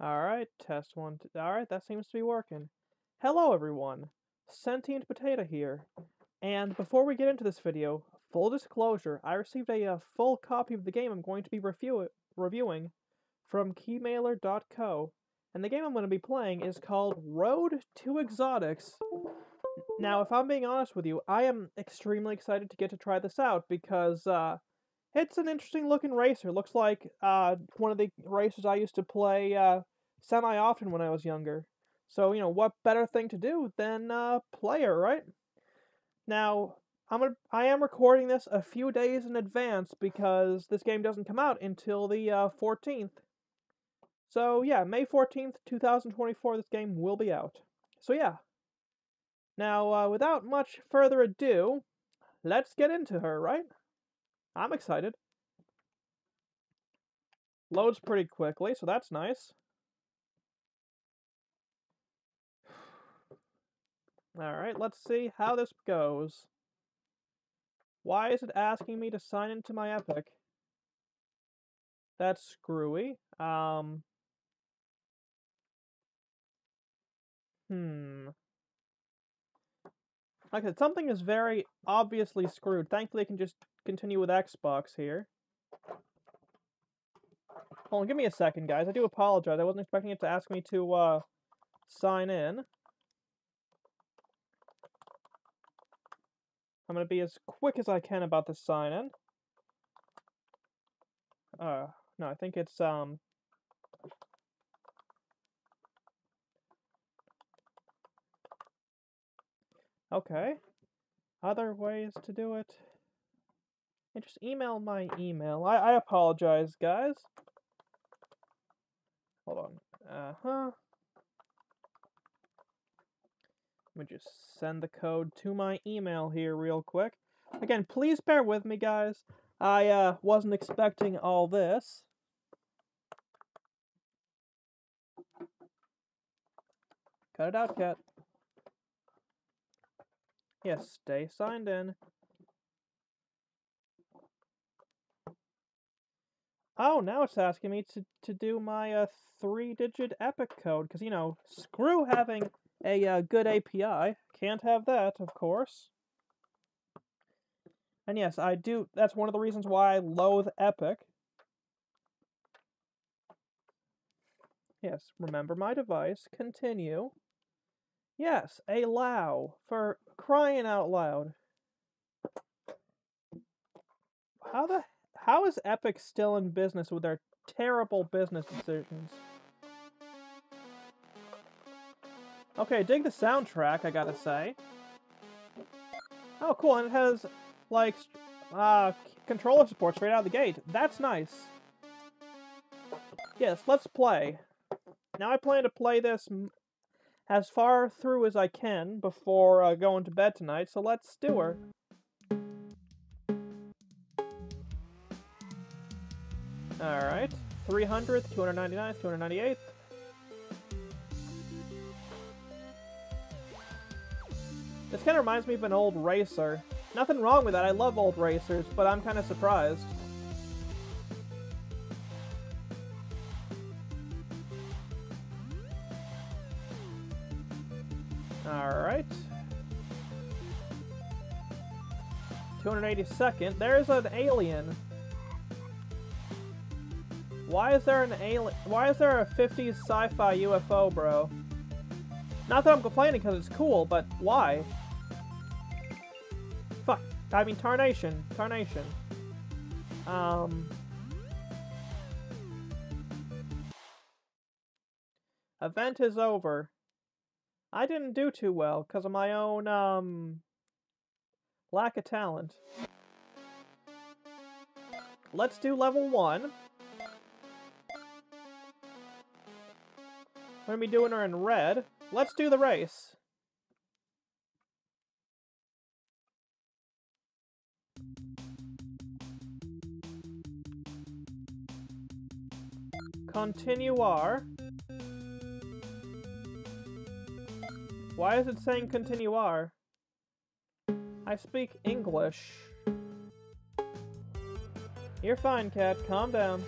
Alright, test one. Alright, that seems to be working. Hello everyone, Sentient Potato here. And before we get into this video, full disclosure, I received a full copy of the game I'm going to be reviewing from keymailer.co. And the game I'm going to be playing is called Road to Exotics. Now, if I'm being honest with you, I am extremely excited to get to try this out because, it's an interesting looking racer. Looks like one of the racers I used to play semi-often when I was younger. So, what better thing to do than play her, right? Now, I am recording this a few days in advance because this game doesn't come out until the 14th. So, yeah, May 14th, 2024, this game will be out. So, yeah. Now, without much further ado, let's get into her, right? I'm excited. Loads pretty quickly, so that's nice. Alright, let's see how this goes. Why is it asking me to sign into my Epic? That's screwy. Like I said, something is very obviously screwed. Thankfully, I can just continue with Xbox here. Hold on, give me a second, guys. I do apologize. I wasn't expecting it to ask me to, sign in. I'm gonna be as quick as I can about the sign-in. No, I think it's, okay. Other ways to do it. And just email my email. I apologize, guys. Hold on. Let me just send the code to my email here real quick. Again, please bear with me, guys. I wasn't expecting all this. Cut it out, cat. Yes, stay signed in. Oh, now it's asking me to do my 3-digit Epic code, because, screw having a good API. Can't have that, of course. And yes, I do. That's one of the reasons why I loathe Epic. Yes, remember my device. Continue. Yes, allow. For crying out loud. How is Epic still in business with their terrible business decisions? Okay, dig the soundtrack, I gotta say. Oh, cool, and it has, like, controller support straight out of the gate. That's nice. Yes, let's play. Now I plan to play this as far through as I can before going to bed tonight, so let's do her. Alright. 300th, 299th, 298th. This kind of reminds me of an old racer. Nothing wrong with that, I love old racers, but I'm kind of surprised. Alright. 282nd. There's an alien. Why is there an alien? Why is there a 50s sci-fi UFO, bro? Not that I'm complaining because it's cool, but why? Fuck. I mean, tarnation. Tarnation. Event is over. I didn't do too well because of my own, lack of talent. Let's do level 1. We're gonna be doing her in red. Let's do the race. Continuar. Why is it saying continuar? I speak English. You're fine, cat. Calm down.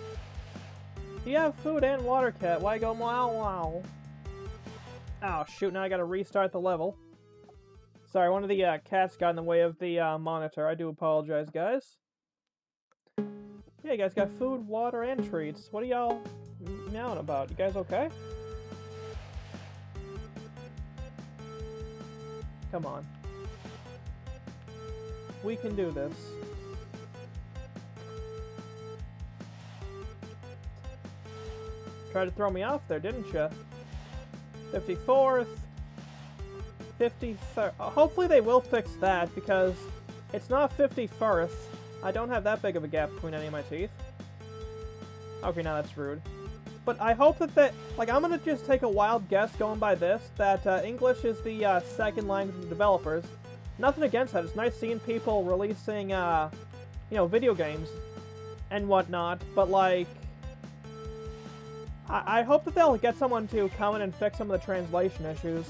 You have food and water, cat. Why go wow wow? Oh shoot, now I gotta restart the level. Sorry, one of the cats got in the way of the monitor. I do apologize, guys. Yeah, you guys got food, water, and treats. What are y'all meowing about? You guys okay? Come on. We can do this. Tried to throw me off there, didn't you? 54th. 53rd. Hopefully they will fix that, because it's not 51st. I don't have that big of a gap between any of my teeth. Okay, now that's rude. But I hope that like, I'm gonna just take a wild guess going by this, that English is the second language of developers. Nothing against that. It's nice seeing people releasing, you know, video games and whatnot, but like, I hope that they'll get someone to come in and fix some of the translation issues.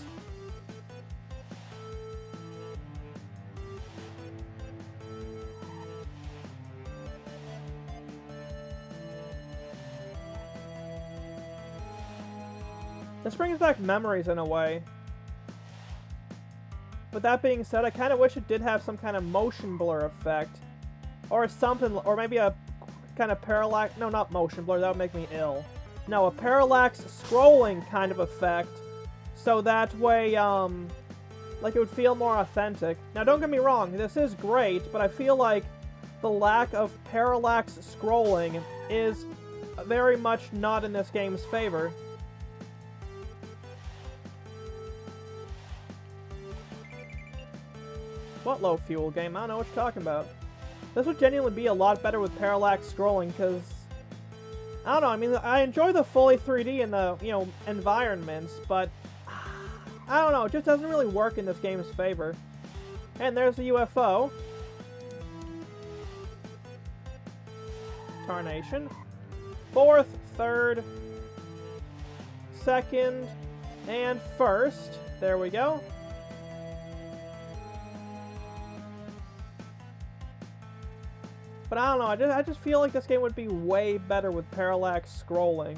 This brings back memories in a way. But that being said, I kind of wish it did have some kind of motion blur effect. Or something, or maybe a kind of parallax, no, not motion blur, that would make me ill. No, a parallax scrolling kind of effect, so that way, like, it would feel more authentic. Now, don't get me wrong, this is great, but I feel like the lack of parallax scrolling is very much not in this game's favor. What low fuel game? I don't know what you're talking about. This would genuinely be a lot better with parallax scrolling, because I don't know, I mean, I enjoy the fully 3D and the, you know, environments, but I don't know, it just doesn't really work in this game's favor. And there's the UFO. Tarnation. 4th, 3rd, 2nd, and 1st. There we go. But I don't know, I just feel like this game would be way better with parallax scrolling.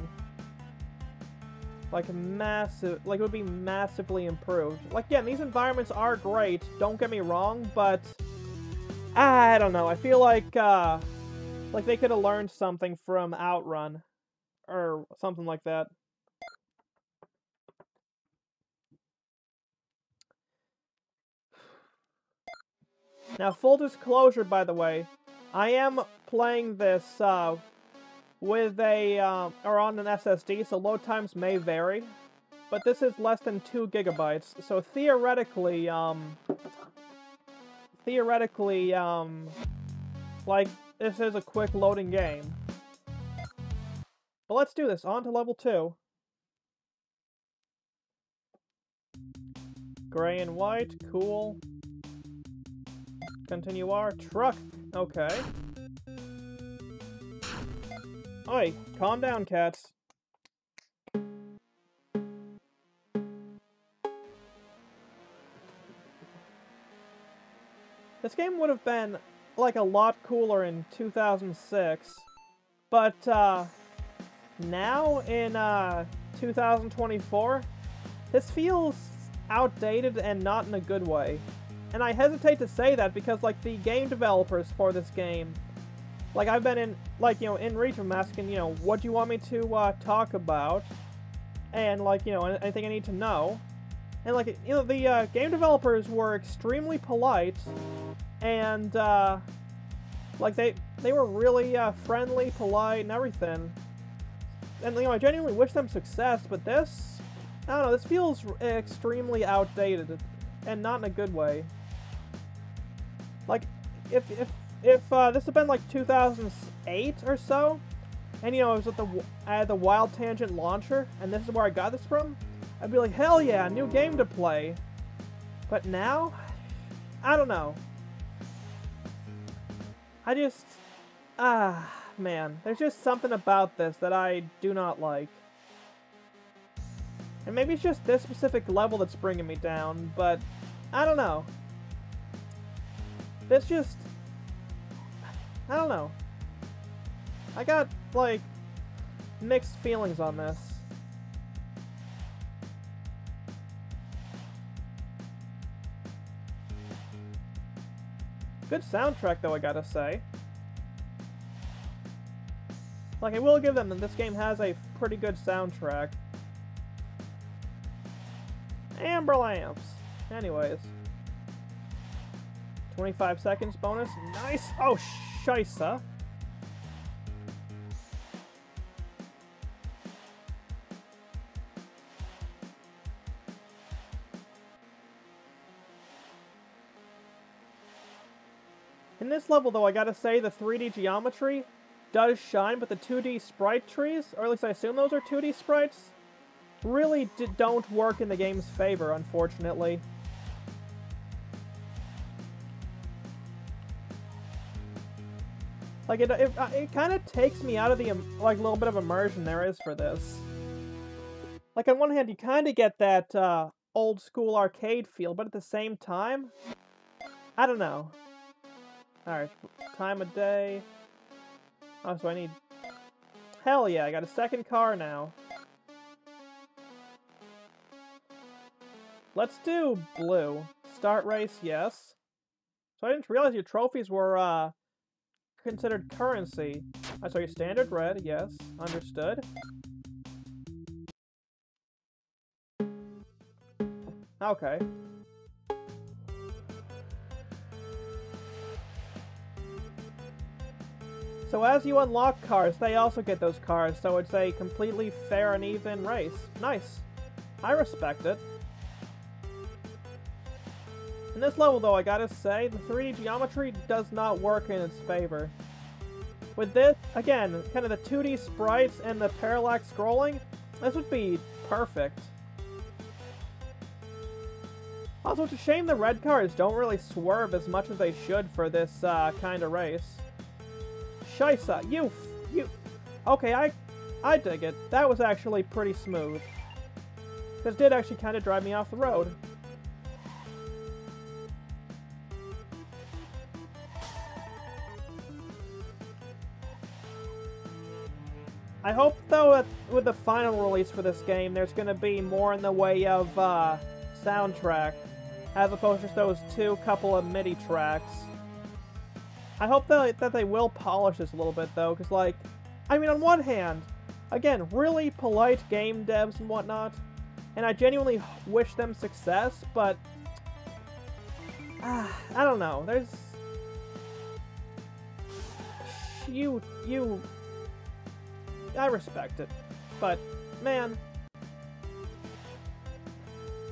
Like, massive, like, it would be massively improved. Like, yeah, these environments are great, don't get me wrong, but I don't know, I feel like they could have learned something from Outrun, or something like that. Now, full disclosure, by the way, I am playing this with a, or on an SSD, so load times may vary. But this is less than 2 gigabytes, so theoretically, like, this is a quick loading game. But let's do this, on to level 2. Gray and white, cool. Continue our truck. Okay. Oi, calm down, cats. This game would have been, like, a lot cooler in 2006, but, now, in, 2024, this feels outdated and not in a good way. And I hesitate to say that because, like, the game developers for this game, like, I've been in, like, you know, in reach of asking, you know, what do you want me to, talk about? And, like, you know, anything I need to know. And, like, you know, the, game developers were extremely polite, and, like, they were really, friendly, polite, and everything. And, you know, I genuinely wish them success, but this, I don't know, this feels extremely outdated, and not in a good way. Like, if this had been like 2008 or so, and you know, it was I had the Wild Tangent launcher, and this is where I got this from, I'd be like, hell yeah, new game to play. But now, I don't know. I just, man, there's just something about this that I do not like. And maybe it's just this specific level that's bringing me down, but I don't know. This just, I don't know. I got, like, mixed feelings on this. Good soundtrack, though, I gotta say. Like, I will give them that this game has a pretty good soundtrack. Amber lamps! Anyways. 25 seconds bonus. Nice! Oh, scheisse. In this level, though, I gotta say the 3D geometry does shine, but the 2D sprite trees, or at least I assume those are 2D sprites, really don't work in the game's favor, unfortunately. Like, it kind of takes me out of the, like, little bit of immersion there is for this. Like, on one hand, you kind of get that, old-school arcade feel, but at the same time, I don't know. Alright, time of day. Oh, so I need... Hell yeah, I got a second car now. Let's do blue. Start race, yes. So I didn't realize your trophies were, considered currency. I saw your standard red, yes. Understood. Okay. So as you unlock cars, they also get those cars, so it's a completely fair and even race. Nice. I respect it. In this level, though, I gotta say, the 3D geometry does not work in its favor. With this, again, kind of the 2D sprites and the parallax scrolling, this would be perfect. Also, it's a shame the red cars don't really swerve as much as they should for this kind of race. Scheisse, you... Okay, I dig it. That was actually pretty smooth. This did actually kind of drive me off the road. I hope, though, that with the final release for this game, there's going to be more in the way of soundtrack, as opposed to just those couple of MIDI tracks. I hope that they will polish this a little bit, though, because, like, I mean, on one hand, again, really polite game devs and whatnot, and I genuinely wish them success, but, I don't know, there's, I respect it, but, man,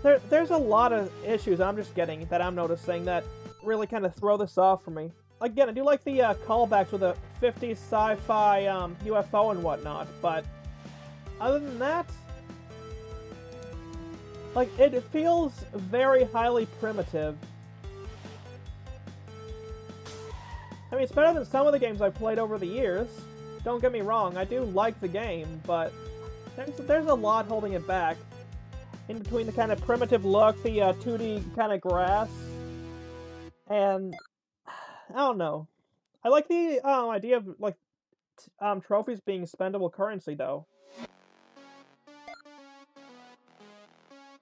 there's a lot of issues I'm just getting, that I'm noticing, that really kind of throw this off for me. Again, I do like the callbacks with the 50s sci-fi UFO and whatnot, but other than that, like, it feels very highly primitive. I mean, it's better than some of the games I've played over the years. Don't get me wrong, I do like the game, but there's a lot holding it back. In between the kind of primitive look, the 2D kind of grass, and I don't know. I like the idea of, like, trophies being spendable currency, though.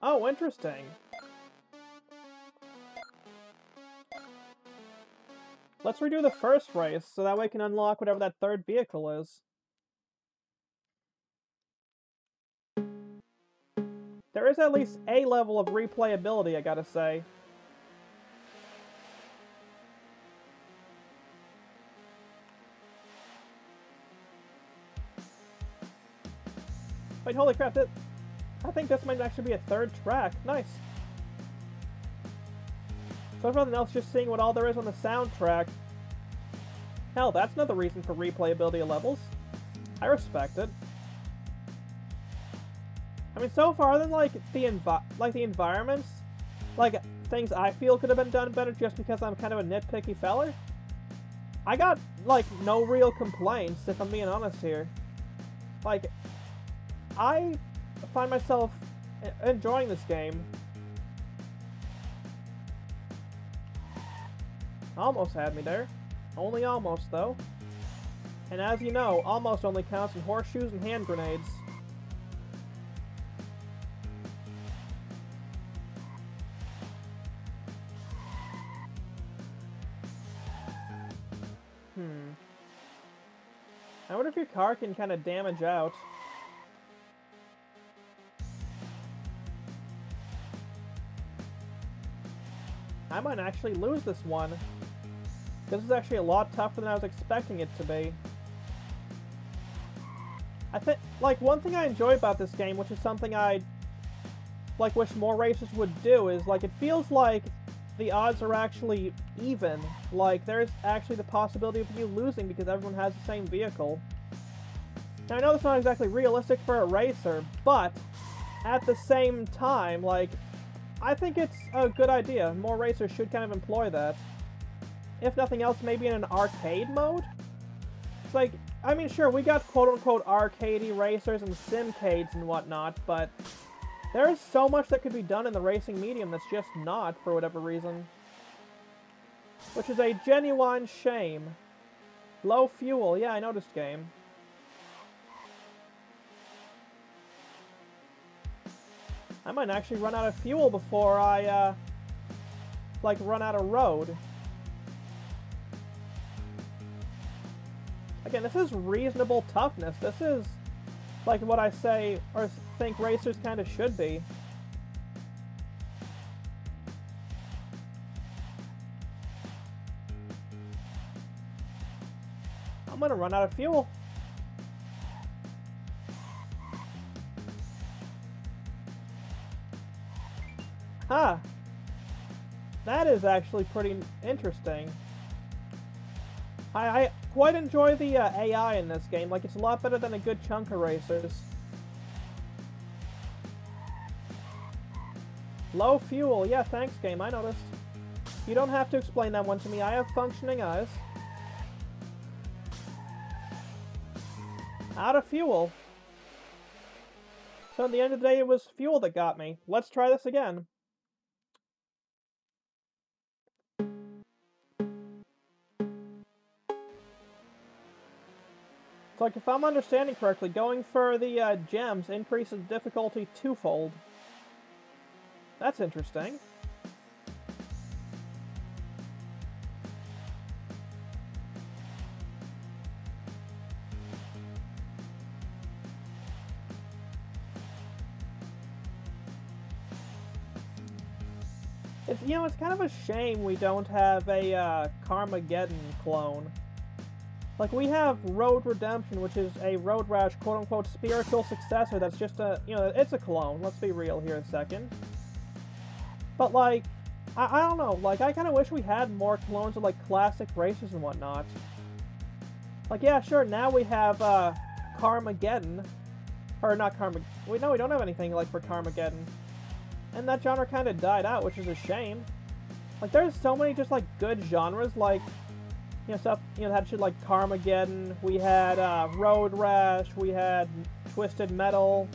Oh, interesting. Let's redo the first race, so that way we can unlock whatever that third vehicle is. There is at least a level of replayability, I gotta say. Wait, holy crap, I think this might actually be a third track. Nice. So if nothing else, just seeing what all there is on the soundtrack. Hell, that's another reason for replayability of levels. I respect it. I mean, so far, other than, like, the environments, like, things I feel could have been done better just because I'm kind of a nitpicky feller, I got, like, no real complaints, if I'm being honest here. Like, I find myself enjoying this game. Almost had me there. Only almost, though. And as you know, almost only counts in horseshoes and hand grenades. I wonder if your car can kind of damage out. I might actually lose this one. This is actually a lot tougher than I was expecting it to be. I think, like, one thing I enjoy about this game, which is something I, like, wish more racers would do, is, like, it feels like the odds are actually even. Like, there's actually the possibility of you losing because everyone has the same vehicle. Now, I know that's not exactly realistic for a racer, but at the same time, like, I think it's a good idea. More racers should kind of employ that. If nothing else, maybe in an arcade mode? It's like, I mean, sure, we got quote-unquote arcadey racers and simcades and whatnot, but there is so much that could be done in the racing medium that's just not, for whatever reason. Which is a genuine shame. Low fuel, yeah, I noticed, game. I might actually run out of fuel before I, like, run out of road. Again, this is reasonable toughness. This is, like, what I say, or think racers kind of should be. I'm gonna run out of fuel. Huh. That is actually pretty interesting. I quite enjoy the AI in this game. Like, it's a lot better than a good chunk of racers. Low fuel. Yeah, thanks, game. I noticed. You don't have to explain that one to me. I have functioning eyes. Out of fuel. So at the end of the day, it was fuel that got me. Let's try this again. It's like, if I'm understanding correctly, going for the gems increases difficulty twofold. That's interesting. It's, you know, it's kind of a shame we don't have a Carmageddon clone. Like, we have Road Redemption, which is a Road Rash quote-unquote spiritual successor that's just a, you know, it's a clone. Let's be real here a second. But, like, I don't know. Like, I kind of wish we had more clones of, like, classic races and whatnot. Like, yeah, sure, now we have Carmageddon. Or not Carmageddon. No, we don't have anything, like, for Carmageddon. And that genre kind of died out, which is a shame. Like, there's so many just, like, good genres, like, you know, stuff, you know, that shit like Carmageddon, we had Road Rash, we had Twisted Metal,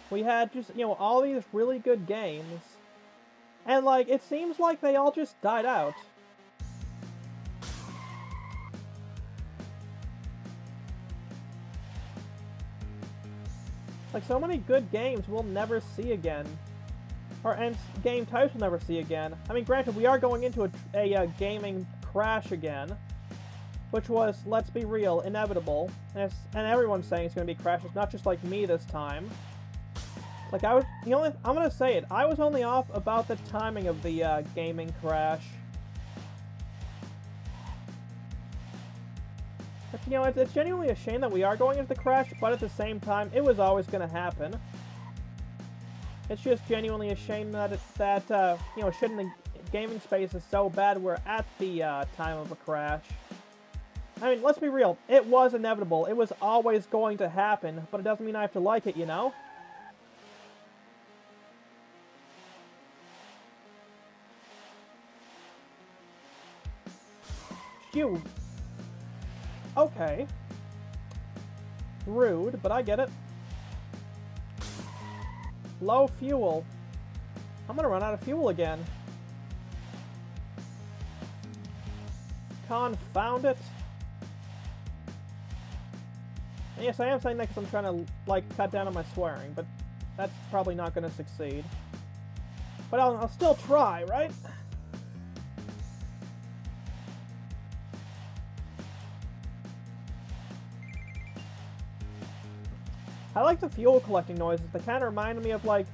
we had just, you know, all these really good games. And, like, it seems like they all just died out. Like, so many good games we'll never see again. And game types we'll never see again. I mean, granted, we are going into a gaming crash again. Which was, let's be real, inevitable. And everyone's saying it's going to be crashes, not just like me this time. Like, I'm going to say it, I was only off about the timing of the gaming crash. But, you know, it's genuinely a shame that we are going into the crash, but at the same time, it was always going to happen. It's just genuinely a shame that you know, shit in the gaming space is so bad we're at the time of a crash. I mean, let's be real, it was inevitable. It was always going to happen, but it doesn't mean I have to like it, you know? Phew. Okay. Rude, but I get it. Low fuel. I'm gonna run out of fuel again. Confound it. And yes, I am saying that because I'm trying to, like, cut down on my swearing, but that's probably not going to succeed. But I'll still try, right? I like the fuel collecting noises. They kind of remind me of, like,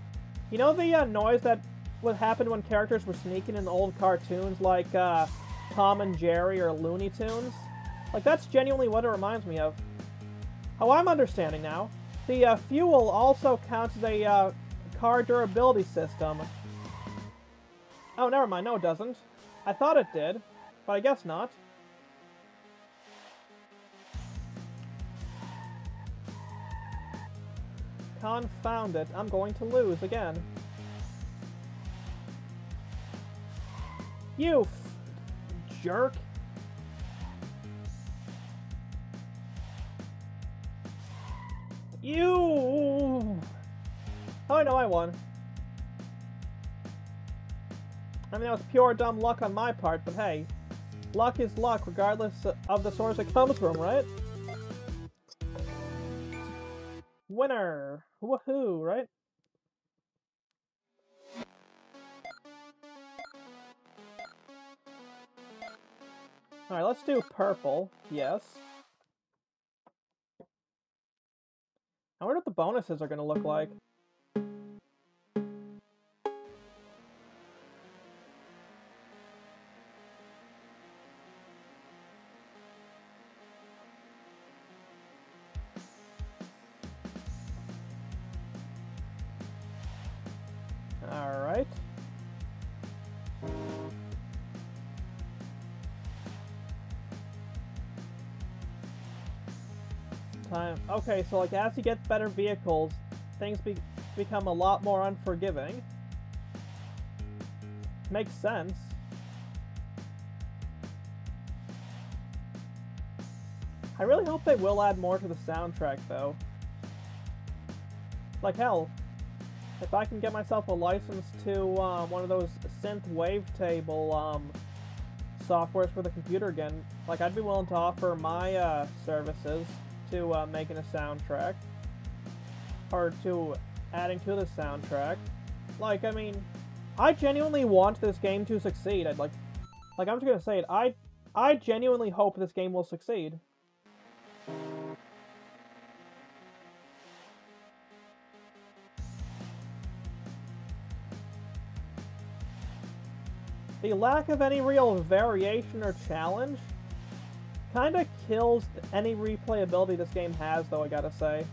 you know the noise that would happen when characters were sneaking in old cartoons like Tom and Jerry or Looney Tunes? Like, that's genuinely what it reminds me of. Oh, I'm understanding now. The fuel also counts as a car durability system. Oh, never mind. No, it doesn't. I thought it did, but I guess not. Confound it. I'm going to lose again. You jerk. You! Oh, no, I won. I mean, that was pure dumb luck on my part, but hey. Luck is luck, regardless of the source it comes from, right? Winner! Woohoo, right? Alright, let's do purple. Yes. I wonder what the bonuses are going to look like. Alright. Okay, so like as you get better vehicles, things become a lot more unforgiving. Makes sense. I really hope they will add more to the soundtrack, though. Like, hell, if I can get myself a license to one of those synth wavetable softwares for the computer again, like, I'd be willing to offer my services to making a soundtrack, or to adding to the soundtrack. Like, I mean, I genuinely want this game to succeed. I'm just gonna say it. I genuinely hope this game will succeed. The lack of any real variation or challenge kind of kills any replayability this game has, though, I gotta say.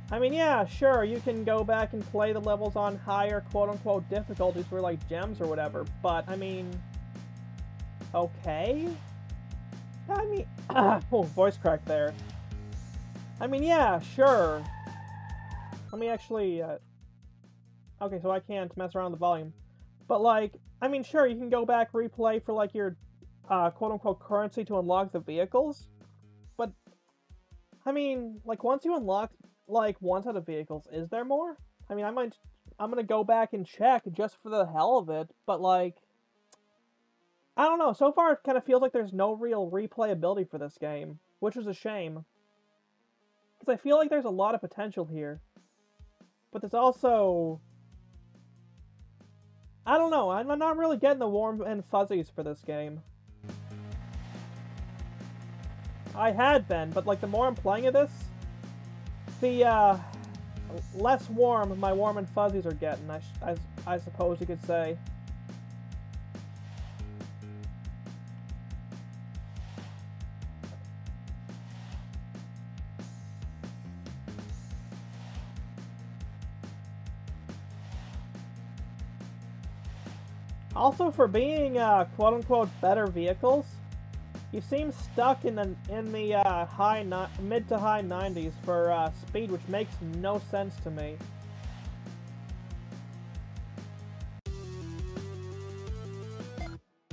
I mean, yeah, sure, you can go back and play the levels on higher quote-unquote difficulties for, like, gems or whatever, but, I mean... Okay? I mean... oh, voice crack there. I mean, yeah, sure. Let me actually... Okay, so I can't mess around with the volume. But, like, I mean, sure, you can go back, replay for, like, your quote-unquote currency to unlock the vehicles. But, I mean, like, once you unlock, like, one set of vehicles, is there more? I mean, I'm gonna go back and check just for the hell of it, but, like, I don't know, so far it kind of feels like there's no real replayability for this game, which is a shame. Because I feel like there's a lot of potential here. But there's also... I don't know, I'm not really getting the warm and fuzzies for this game. I had been, but like the more I'm playing of this, the less warm my warm and fuzzies are getting, I suppose you could say. Also, for being quote-unquote better vehicles, you seem stuck in the mid to high 90s for speed, which makes no sense to me.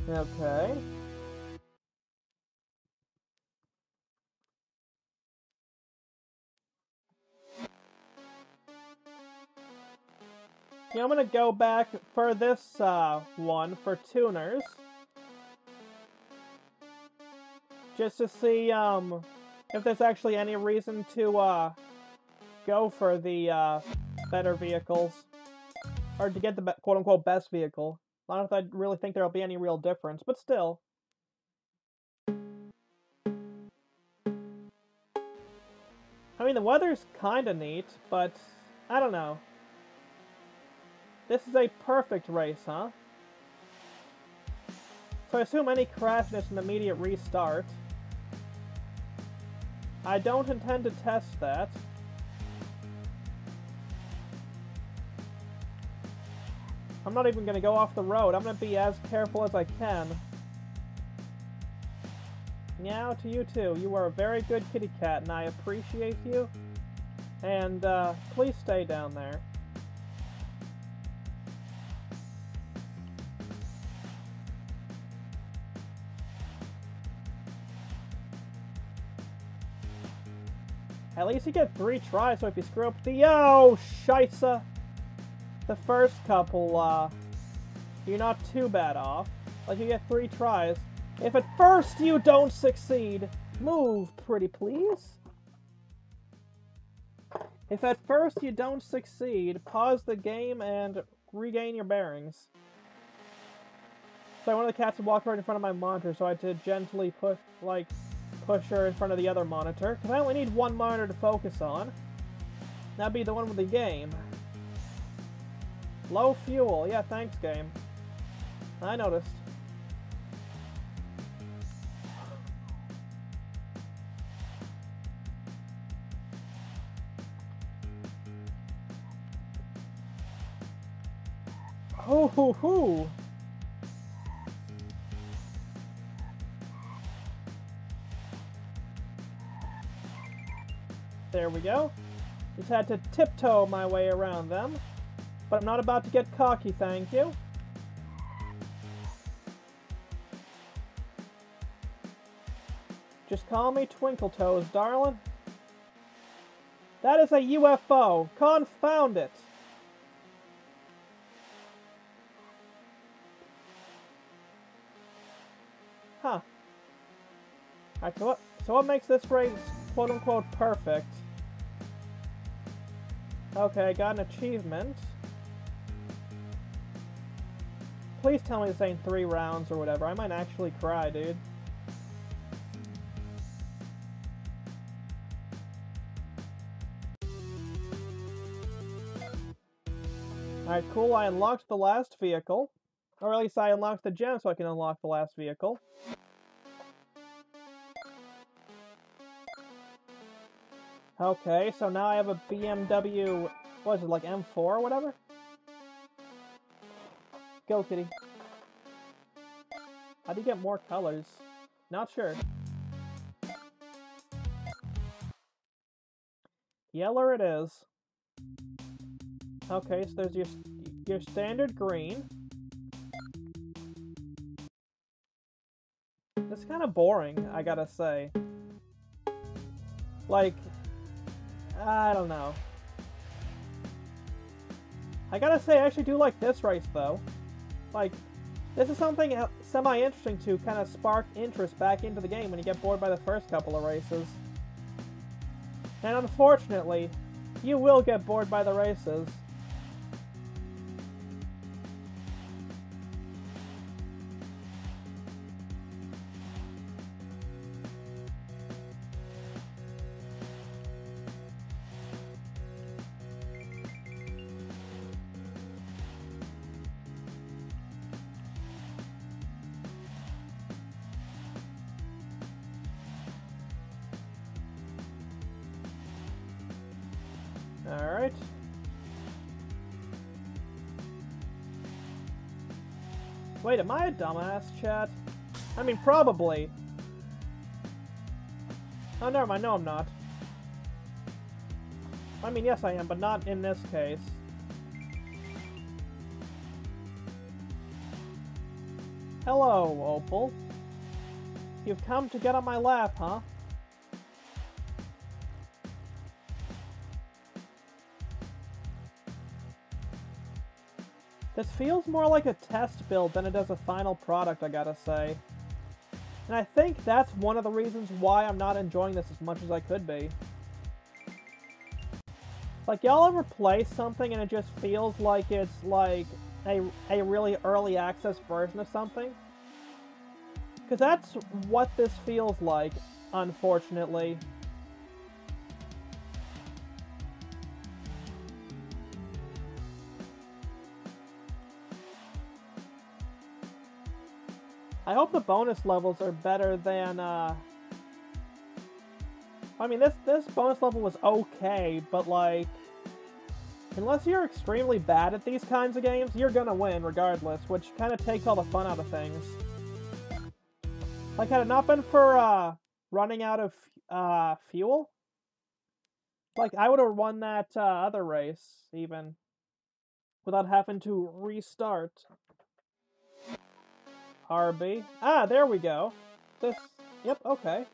Okay. Yeah, I'm gonna go back for this one for tuners. Just to see if if there's actually any reason to go for the better vehicles, or to get the quote-unquote best vehicle. I don't know if I really think there'll be any real difference, but still. I mean, the weather's kinda neat, but I don't know. This is a perfect race, huh? So I assume any crash is an immediate restart. I don't intend to test that. I'm not even gonna go off the road. I'm gonna be as careful as I can. Meow to you too. You are a very good kitty cat, and I appreciate you. And, please stay down there. At least you get 3 tries, so if you screw up the— oh, scheisse! The first couple, you're not too bad off. Like, you get 3 tries. If at first you don't succeed, move, pretty please. If at first you don't succeed, pause the game and regain your bearings. So one of the cats walked right in front of my monitor, so I had to gently push her in front of the other monitor, because I only need one monitor to focus on. That'd be the one with the game. Low fuel. Yeah, thanks, game. I noticed. Hoo hoo hoo! There we go. Just had to tiptoe my way around them. But I'm not about to get cocky, thank you. Just call me Twinkle Toes, darling. That is a UFO! Confound it! Huh. Alright, so what makes this race quote-unquote perfect? Okay, I got an achievement. Please tell me this ain't 3 rounds or whatever. I might actually cry, dude. Alright, cool. I unlocked the last vehicle. Or at least I unlocked the gem so I can unlock the last vehicle. Okay, so now I have a BMW, what is it, like M4 or whatever? Go, kitty. How do you get more colors? Not sure. Yeller it is. Okay, so there's your standard green. It's kind of boring, I gotta say. Like, I don't know. I gotta say, I actually do like this race, though. Like, this is something semi-interesting to kind of spark interest back into the game when you get bored by the first couple of races. And unfortunately, you will get bored by the races. Alright. Wait, am I a dumbass, chat? I mean, probably. Oh, never mind. No, I'm not. I mean, yes, I am, but not in this case. Hello, Opal. You've come to get on my lap, huh? This feels more like a test build than it does a final product, I gotta say. And I think that's one of the reasons why I'm not enjoying this as much as I could be. Like, y'all ever play something and it just feels like it's like a really early access version of something? Because that's what this feels like, unfortunately. I hope the bonus levels are better than, I mean, this bonus level was okay, but, like, unless you're extremely bad at these kinds of games, you're gonna win regardless, which kind of takes all the fun out of things. Like, had it not been for, running out of, fuel, like, I would have won that, other race, even, without having to restart. RB. Ah, there we go. Yep, okay.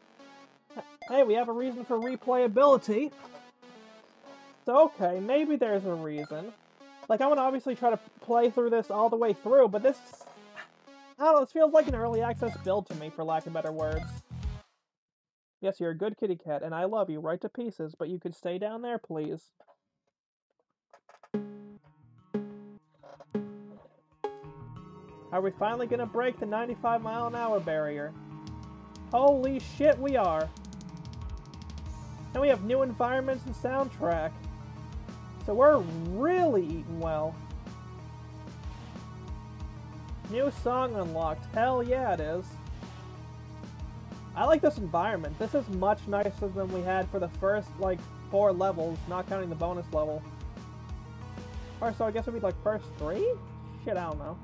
Hey, we have a reason for replayability. So, okay, maybe there's a reason. Like, I want to obviously try to play through this all the way through, but this... I don't know, this feels like an early access build to me, for lack of better words. Yes, you're a good kitty cat, and I love you right to pieces, but you could stay down there, please. Are we finally gonna break the 95-mile-an-hour barrier? Holy shit, we are! And we have new environments and soundtrack. So we're really eating well. New song unlocked. Hell yeah, it is. I like this environment. This is much nicer than we had for the first, like, 4 levels, not counting the bonus level. Or so I guess it'd be, like, first 3? Shit, I don't know.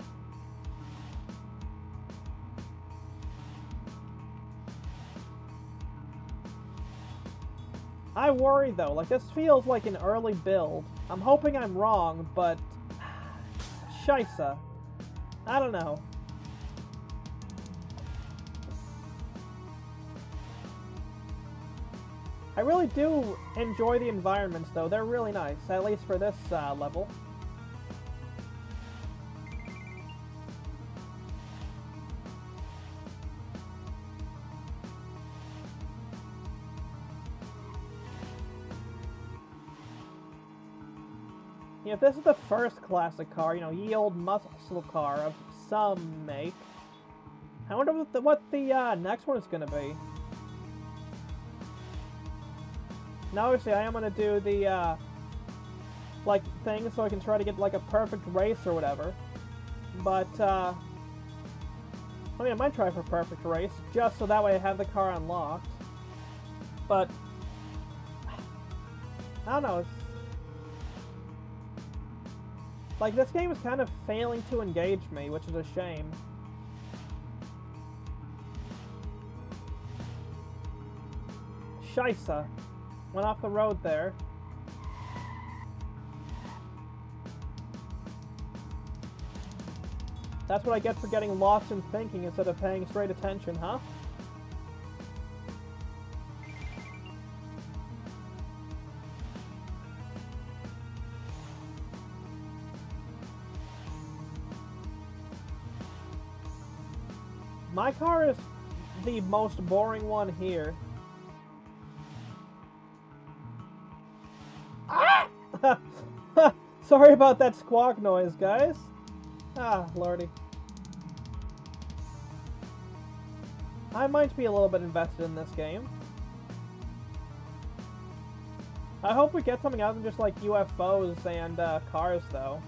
I worry, though. Like, this feels like an early build. I'm hoping I'm wrong, but... Scheisse. I don't know. I really do enjoy the environments, though. They're really nice, at least for this level. Yeah, if this is the first classic car, you know, ye old muscle car of some make, I wonder what the next one is going to be. Now, obviously, I am going to do the, like, thing so I can try to get, like, a perfect race or whatever. But, I mean, I might try for a perfect race, just so that way I have the car unlocked. But, I don't know, it's... Like, this game is kind of failing to engage me, which is a shame. Scheisse. Went off the road there. That's what I get for getting lost in thinking instead of paying straight attention, huh? My car is the most boring one here. Ah! Sorry about that squawk noise, guys. Ah, lordy. I might be a little bit invested in this game. I hope we get something other than just like UFOs and cars, though.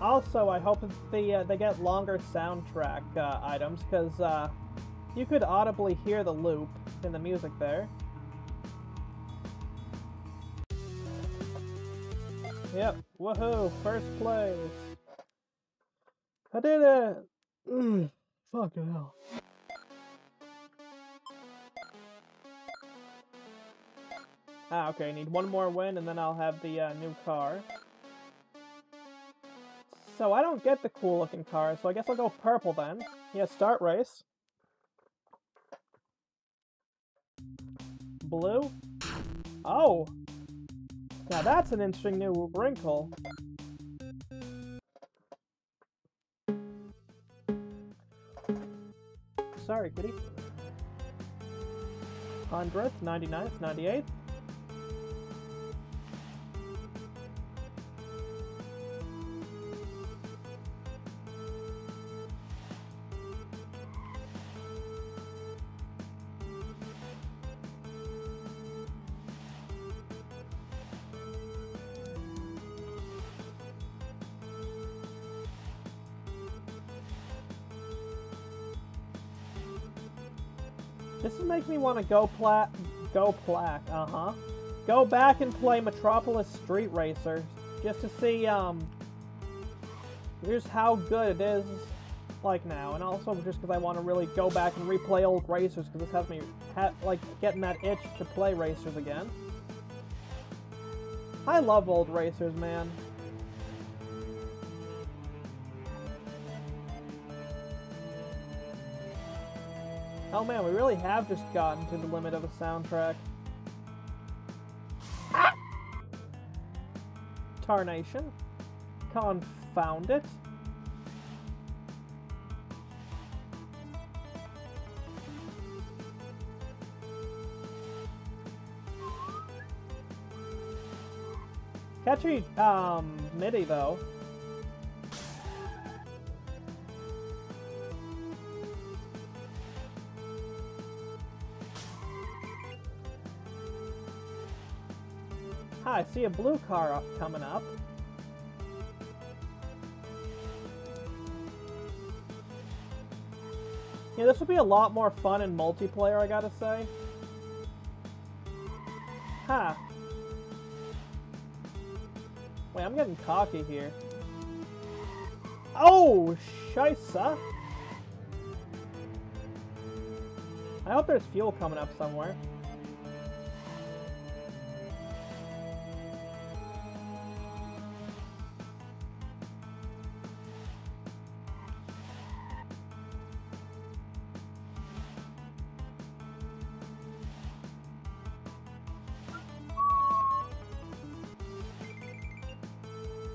Also, I hope that they get longer soundtrack items, because you could audibly hear the loop in the music there. Yep, woohoo, first place. I did it! Fucking hell. Ah, okay, I need one more win and then I'll have the new car. So I don't get the cool looking car, so I guess I'll go purple then. Yeah, start race. Blue? Oh! Now that's an interesting new wrinkle. Sorry, kitty. 100th, 99th, 98th. This is making me want to go back and play Metropolis Street Racer just to see just how good it is like now, and also just because I want to really go back and replay old racers because this has me like getting that itch to play racers again. I love old racers, man. Oh man, we really have just gotten to the limit of a soundtrack. Ah! Tarnation. Confound it. Catchy, MIDI though. I see a blue car coming up. Yeah, this would be a lot more fun in multiplayer, I gotta say. Ha! Wait, I'm getting cocky here. Oh, scheisse! I hope there's fuel coming up somewhere.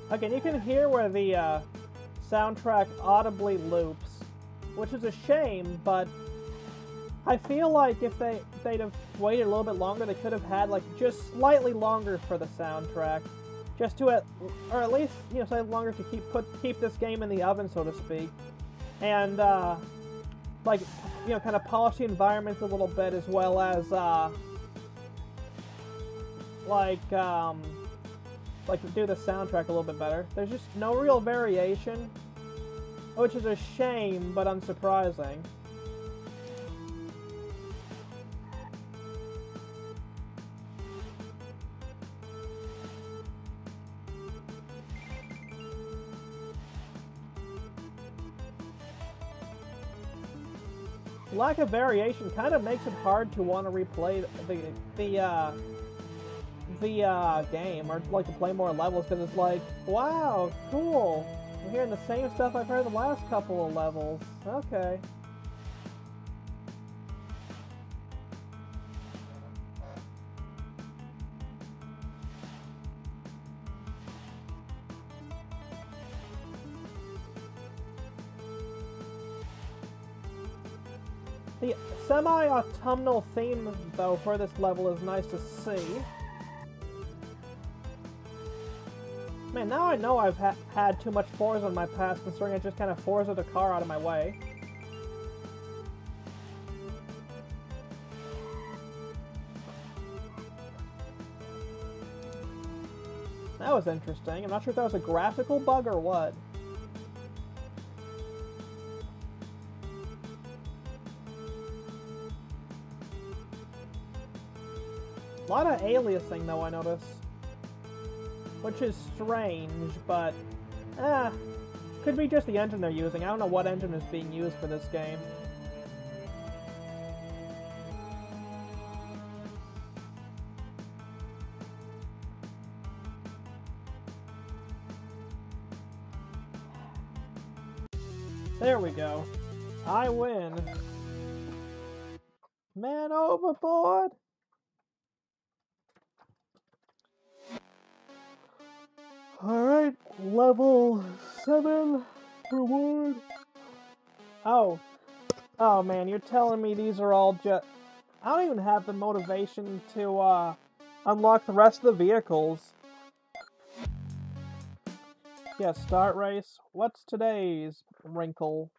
Again, you can hear where the soundtrack audibly loops, which is a shame, but I feel like if they'd have waited a little bit longer, they could have had like just slightly longer for the soundtrack, just to or at least, you know, slightly longer to keep this game in the oven, so to speak, and like, you know, kind of polish the environments a little bit, as well as like to do the soundtrack a little bit better. There's just no real variation, which is a shame, but unsurprising. Lack of variation kind of makes it hard to want to replay the game, or like to play more levels, because it's like, wow, cool, I'm hearing the same stuff I've heard the last couple of levels. Okay. The semi-autumnal theme, though, for this level is nice to see. Man, now I know I've had too much Forza in my past, considering I just kind of Forza'd a car out of my way. That was interesting. I'm not sure if that was a graphical bug or what. A lot of aliasing, though, I notice. Which is strange, but could be just the engine they're using. I don't know what engine is being used for this game. There we go. I win. Man overboard! Alright, level 7 reward. Oh. Oh man, you're telling me these are all just... I don't even have the motivation to, unlock the rest of the vehicles. Yeah, start race. What's today's wrinkle?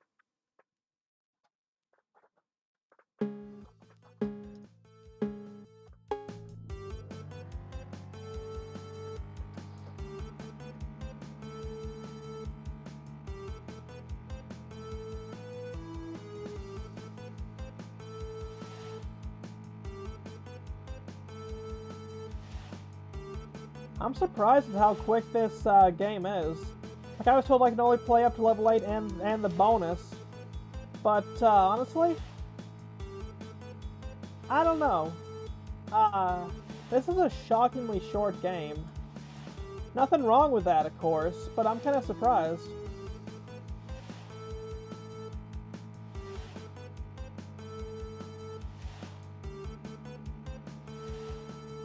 I'm surprised at how quick this game is. Like, I was told I can only play up to level 8 and the bonus. But, honestly, I don't know. This is a shockingly short game. Nothing wrong with that, of course, but I'm kind of surprised.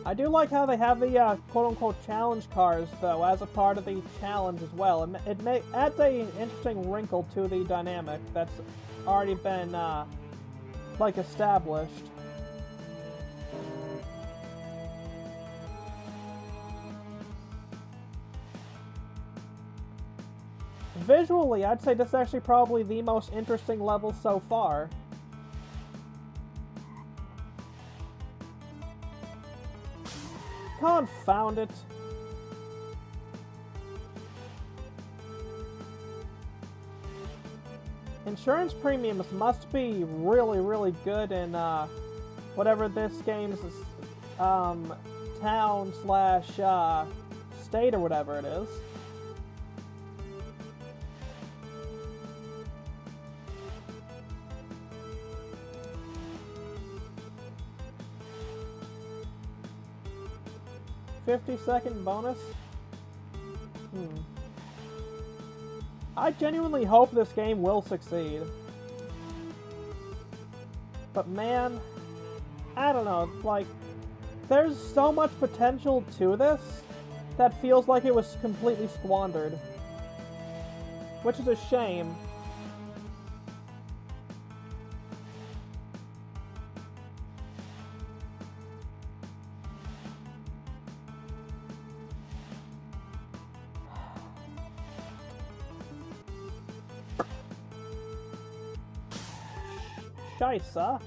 I do like how they have the quote-unquote challenge cars, though, as a part of the challenge as well. It adds an interesting wrinkle to the dynamic that's already been, like, established. Visually, I'd say this is actually probably the most interesting level so far. Confound it. Insurance premiums must be really, really good in, whatever this game's, town slash, state or whatever it is. $50-second bonus? I genuinely hope this game will succeed. But man, I don't know, like, there's so much potential to this that feels like it was completely squandered. Which is a shame. Scheisse.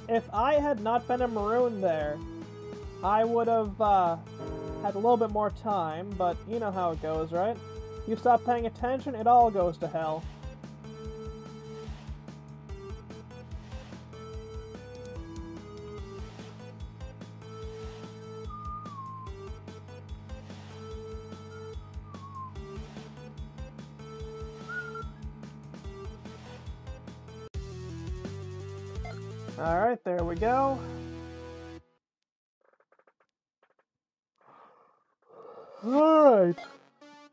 If I had not been a maroon there, I would have had a little bit more time, but you know how it goes, right? You stop paying attention, it all goes to hell. Alright, there we go. Alright.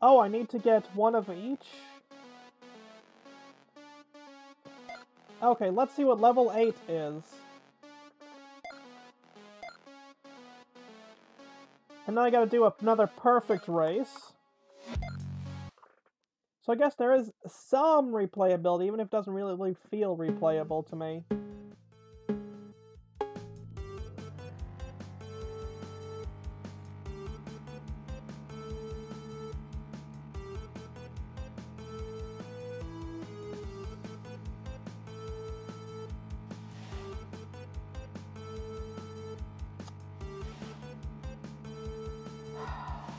Oh, I need to get one of each? Okay, let's see what level 8 is. And now I gotta do another perfect race. So I guess there is some replayability, even if it doesn't really feel replayable to me.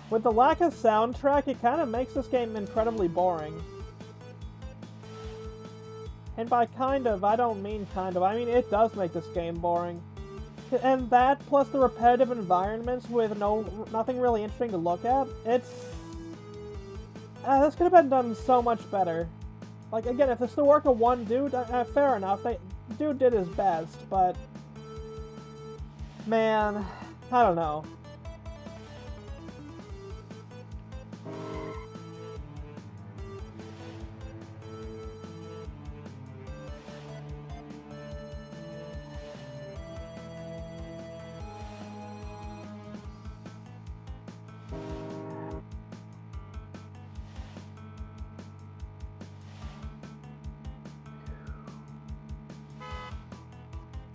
With the lack of soundtrack, it kind of makes this game incredibly boring. And by kind of, I don't mean kind of, I mean it does make this game boring. And that, plus the repetitive environments with nothing really interesting to look at, it's... this could have been done so much better. Like, again, if it's the work of one dude, fair enough, dude did his best, but... Man, I don't know.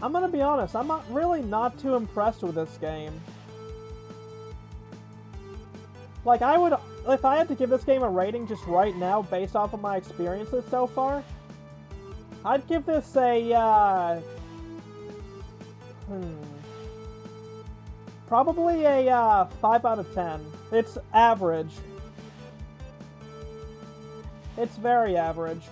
I'm gonna be honest, I'm not too impressed with this game. Like, if I had to give this game a rating just right now based off of my experiences so far, I'd give this a, probably a 5 out of 10. It's average. It's very average.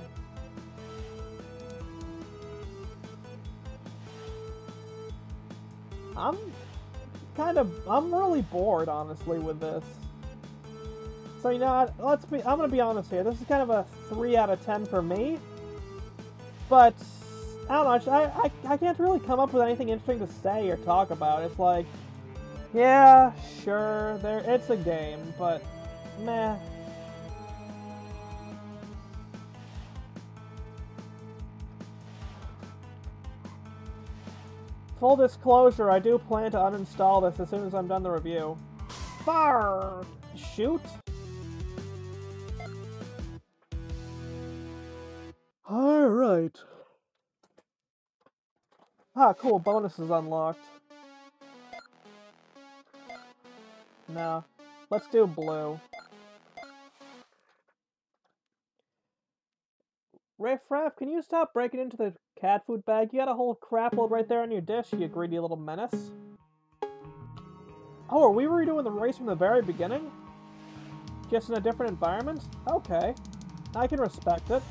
I'm really bored, honestly, with this. So, you know, I'm gonna be honest here. This is kind of a 3 out of 10 for me. But, I don't know, I can't really come up with anything interesting to say or talk about. It's like, yeah, sure, it's a game, but meh. Full disclosure, I do plan to uninstall this as soon as I'm done the review. Far! Shoot! Alright. Ah, cool, bonus is unlocked. No. Let's do blue. Riff Raff, can you stop breaking into the cat food bag? You got a whole crap load right there on your dish, you greedy little menace. Oh, are we redoing the race from the very beginning? Just in a different environment? Okay. I can respect it.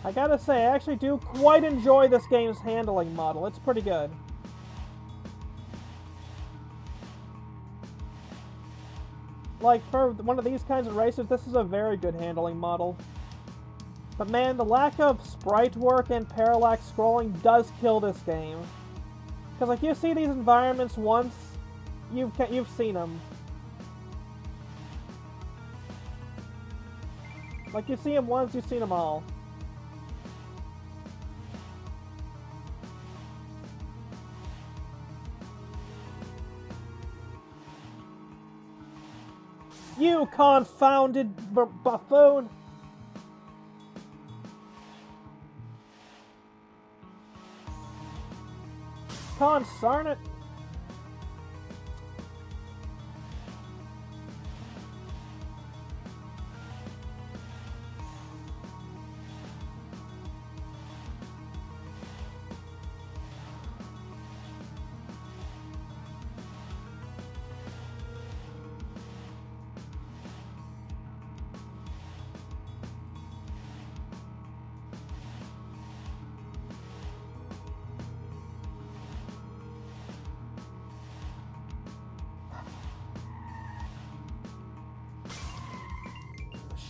I gotta say, I actually do quite enjoy this game's handling model. It's pretty good. Like, for one of these kinds of races, this is a very good handling model. But man, the lack of sprite work and parallax scrolling does kill this game. Because, like, you see these environments once, you've seen them. Like, you see them once, you've seen them all. You confounded buffoon! Concern it!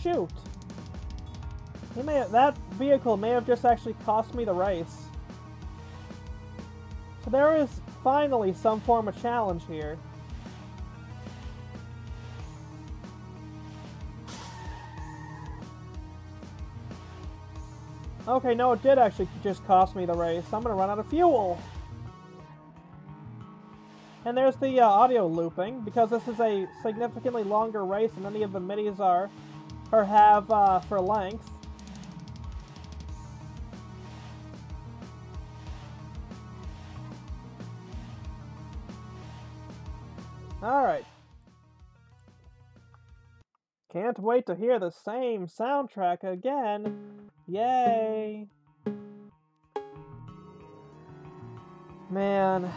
Shoot! That vehicle may have just actually cost me the race. So there is finally some form of challenge here. Okay, no, it did actually just cost me the race. I'm gonna run out of fuel! And there's the audio looping, because this is a significantly longer race than any of the midis are, or have for length. Alright. Can't wait to hear the same soundtrack again. Yay! Man.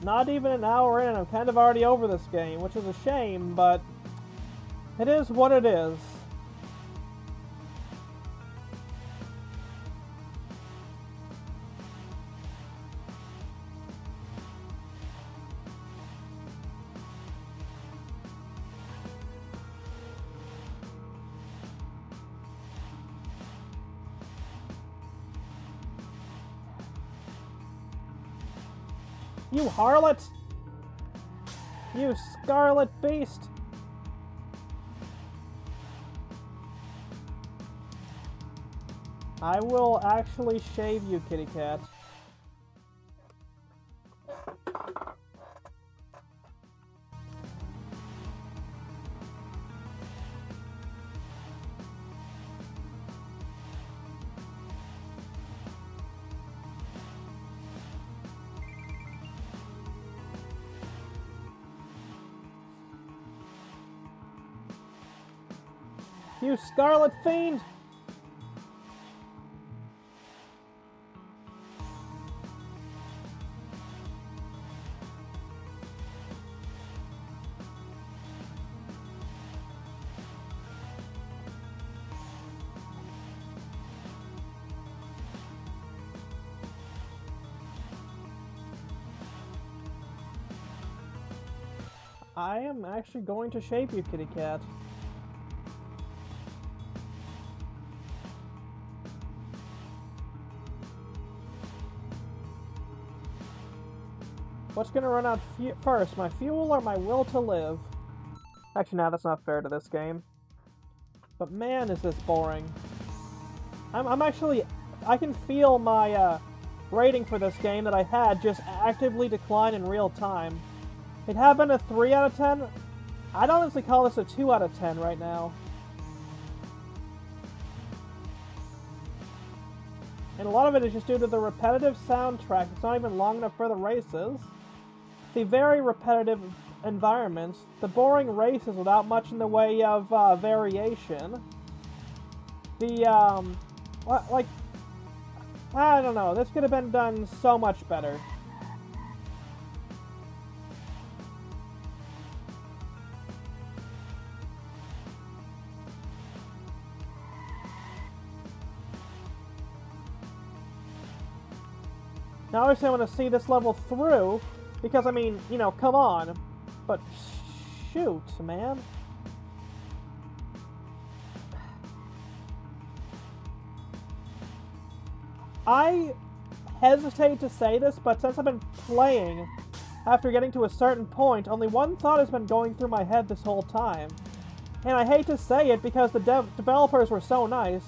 Not even an hour in, I'm kind of already over this game, which is a shame, but it is what it is. You harlot! You scarlet beast! I will actually shave you, kitty cat. You scarlet fiend! I am actually going to shape you, kitty cat. What's gonna run out first, my fuel or my will to live? Actually, no, that's not fair to this game. But man, is this boring. I'm actually... I can feel my rating for this game that I had just actively decline in real time. It had been a 3 out of 10. I'd honestly call this a 2 out of 10 right now. And a lot of it is just due to the repetitive soundtrack. It's not even long enough for the races. The very repetitive environments. The boring races without much in the way of variation. The, like... I don't know. This could have been done so much better. Now, obviously, I want to see this level through, because, I mean, you know, come on. But, shoot, man. I hesitate to say this, but since I've been playing, after getting to a certain point, only one thought has been going through my head this whole time. And I hate to say it because the developers were so nice.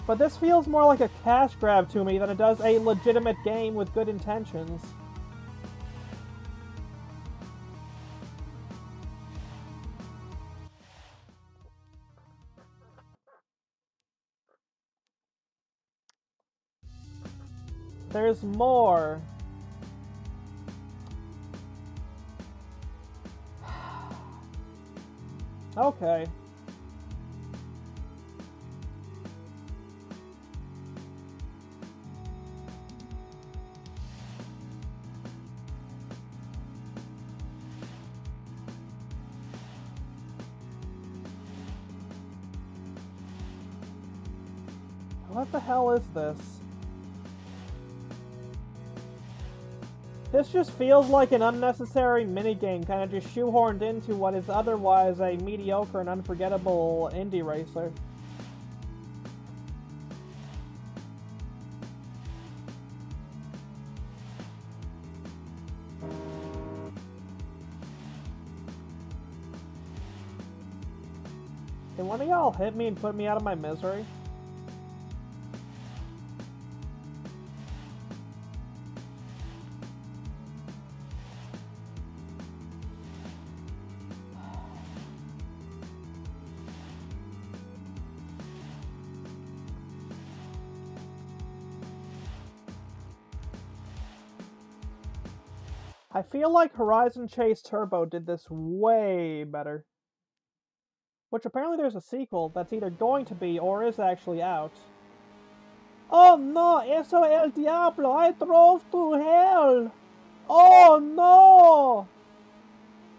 But this feels more like a cash grab to me than it does a legitimate game with good intentions. There's more. Okay. What the hell is this? This just feels like an unnecessary minigame, kind of just shoehorned into what is otherwise a mediocre and unforgettable indie racer. Can one of y'all hit me and put me out of my misery? I feel like Horizon Chase Turbo did this way better. Which apparently there's a sequel that's either going to be or is actually out. Oh no, eso el diablo, I drove to hell! Oh no!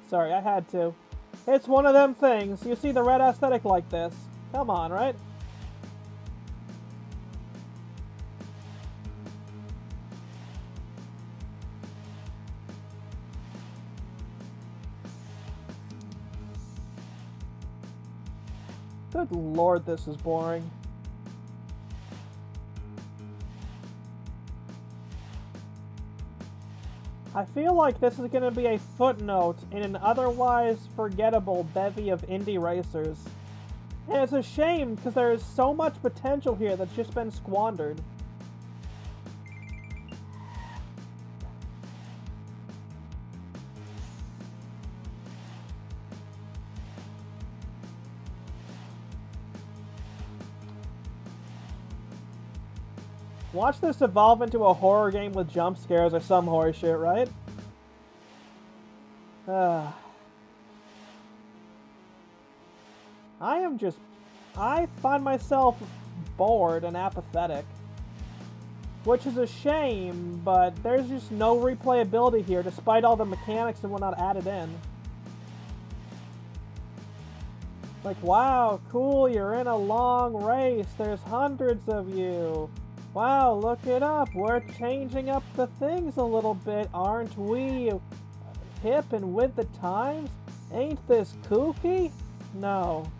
Sorry, I had to. It's one of them things. You see the red aesthetic like this. Come on, right? Good lord, this is boring. I feel like this is going to be a footnote in an otherwise forgettable bevy of indie racers. And it's a shame because there is so much potential here that's just been squandered. Watch this evolve into a horror game with jump scares or some horror shit, right? I find myself bored and apathetic. Which is a shame, but there's just no replayability here despite all the mechanics and whatnot added in. Like, wow, cool, you're in a long race, there's hundreds of you. Wow, look it up, we're changing up the things a little bit, aren't we? Hip and with the times? Ain't this kooky? No.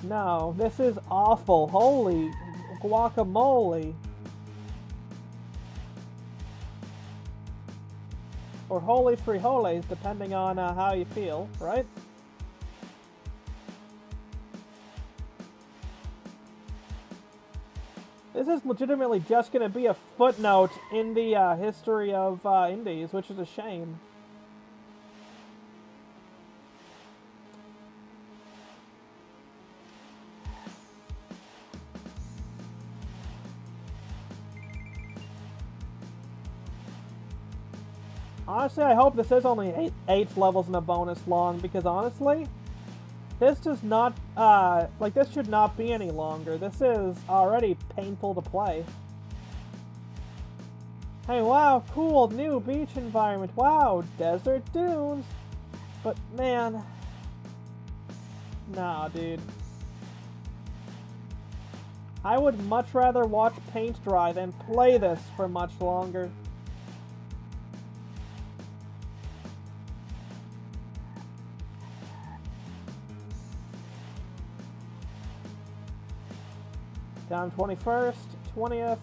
No, this is awful. Holy guacamole. Or holy frijoles, depending on how you feel, right? This is legitimately just going to be a footnote in the history of indies, which is a shame. Honestly, I hope this is only 8 levels and a bonus long, because honestly, this does not, this should not be any longer. This is already painful to play. Hey, wow, cool, new beach environment. Wow, desert dunes. But, man, nah, dude. I would much rather watch paint dry than play this for much longer. Down 21st, 20th,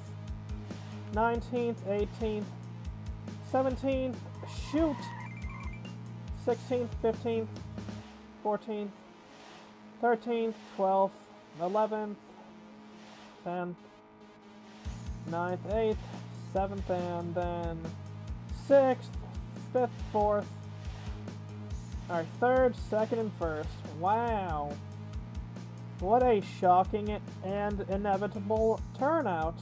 19th, 18th, 17th, shoot! 16th, 15th, 14th, 13th, 12th, 11th, 10th, 9th, 8th, 7th, and then 6th, 5th, 4th, alright, 3rd, 2nd, and 1st. Wow. What a shocking and inevitable turnout.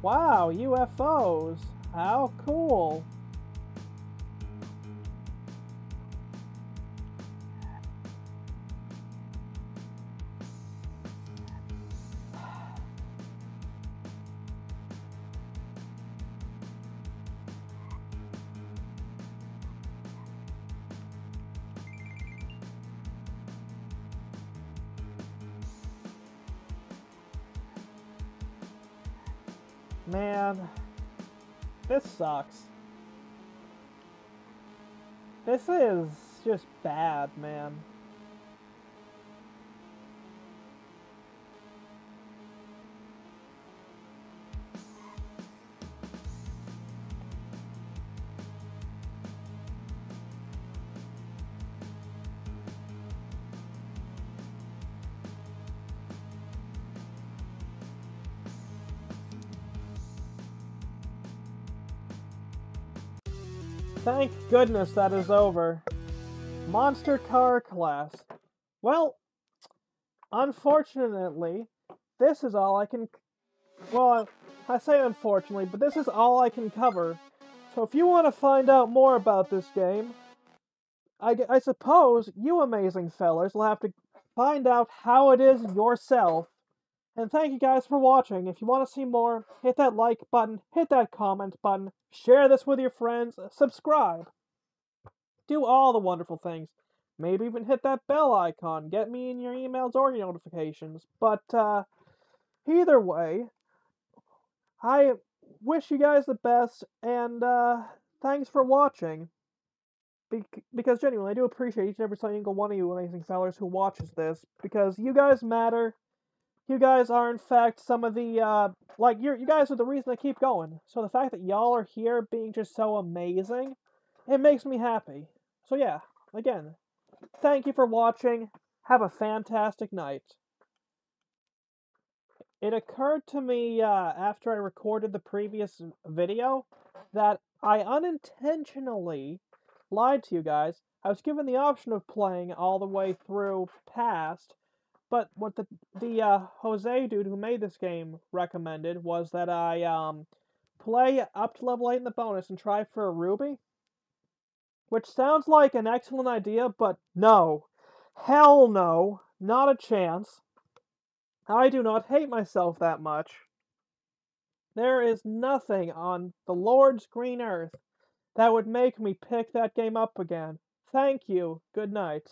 Wow, UFOs. How cool. Man, this sucks. This is just bad, man. Thank goodness that is over. Monster car class. Well, unfortunately, this is all I can... Well, I say unfortunately, but this is all I can cover. So if you want to find out more about this game, I suppose you amazing fellers will have to find out how it is yourself. And thank you guys for watching. If you want to see more, hit that like button, hit that comment button, share this with your friends, subscribe. Do all the wonderful things. Maybe even hit that bell icon. Get me in your emails or your notifications. But, either way, I wish you guys the best, and, thanks for watching. Because genuinely, I do appreciate each and every single one of you amazing fellers who watches this, because you guys matter. You guys are, in fact, some of the, you guys are the reason I keep going. So the fact that y'all are here being just so amazing, it makes me happy. So yeah, again, thank you for watching. Have a fantastic night. It occurred to me, after I recorded the previous video that I unintentionally lied to you guys. I was given the option of playing all the way through past, but what the Jose dude who made this game recommended was that I play up to level 8 in the bonus and try for a ruby, which sounds like an excellent idea, but no. Hell no. Not a chance. I do not hate myself that much. There is nothing on the Lord's green earth that would make me pick that game up again. Thank you. Good night.